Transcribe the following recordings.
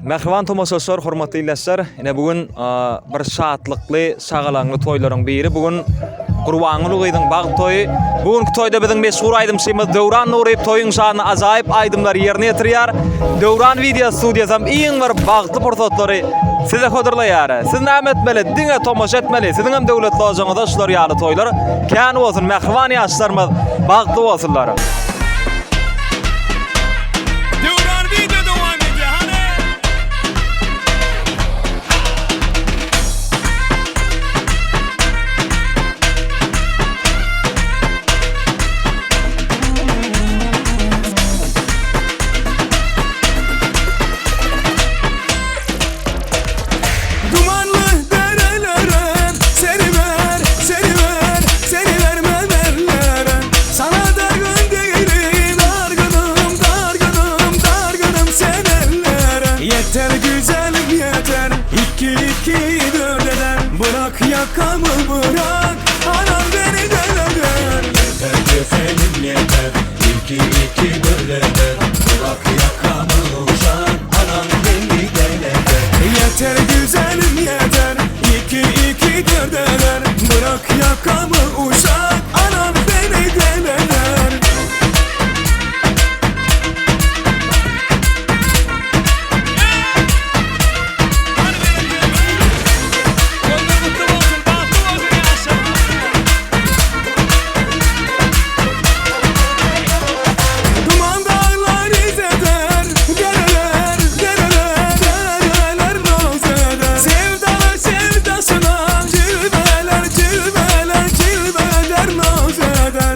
Mehriban tomoşaşlar, hormatly illäsler. Ene bugün bir şatlykly, sagalanly toýlaryň biri. Bugün Gurbaň Ulugydyň bag toýy. Bugünkü toýda biziň meşhur aýdymçymyz Döwran Nuryp toýuň şanyny ajaýyp aýdymlar ýerine ýetirýär. Döwran video studiýasam iň bir bagtly portretlary size hödürleýär. Siz näme etmeli? Diňe tomoş etmeli. Siziň hem döwletli olajaňyzda şular ýaly toýlar kän bolsun, mehriban ýaşlarymyz bagtly bolsunlar. Bırak yakamı bırak, anam beni deleder. Yeter güzelim yeter, iki döleder. Bırak yakamı uşak, anam beni deleder. Yeter güzelim yeter, iki döleder. Bırak yakamı uşak, anam beni deleder.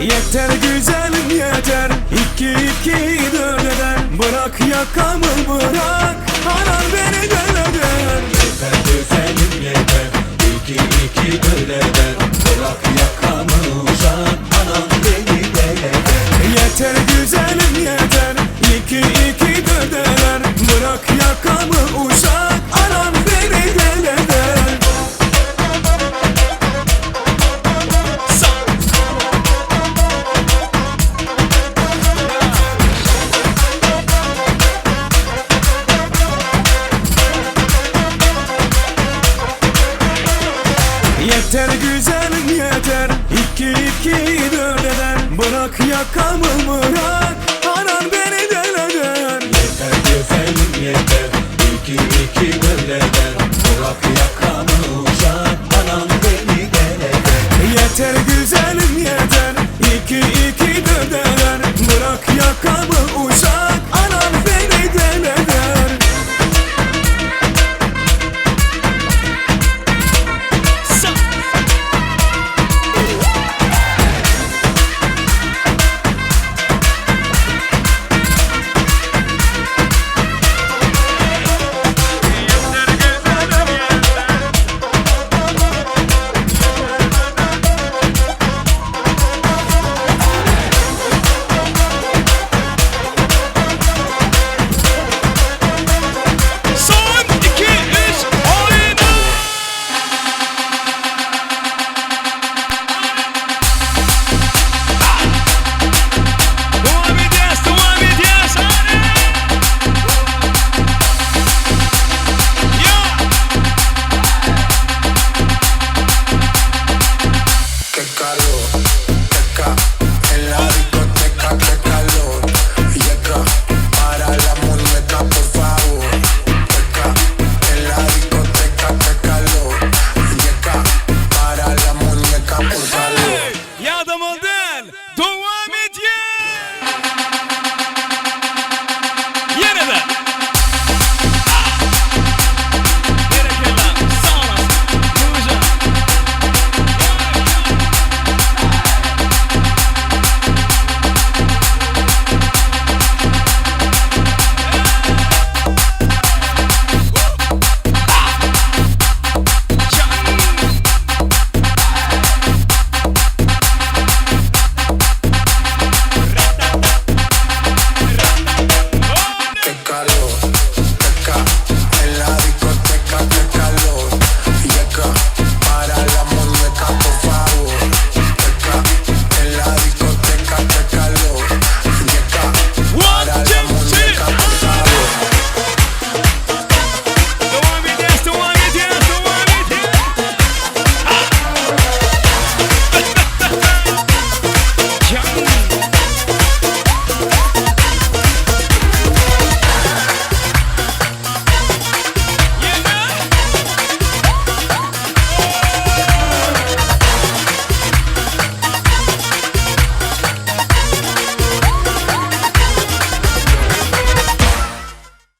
Yeter güzelim yeter, iki döleder. Bırak yakamı bırak, anam beni deleder. Yeter güzelim yeter, iki döleder. Bırak yakamı uşak, anam beni deleder. Yeter güzelim yeter, iki döleder. Bırak yakamı uşak, anam beni deleder. Yeter güzelim yeter, iki döleder. Bırak yakamı bırak.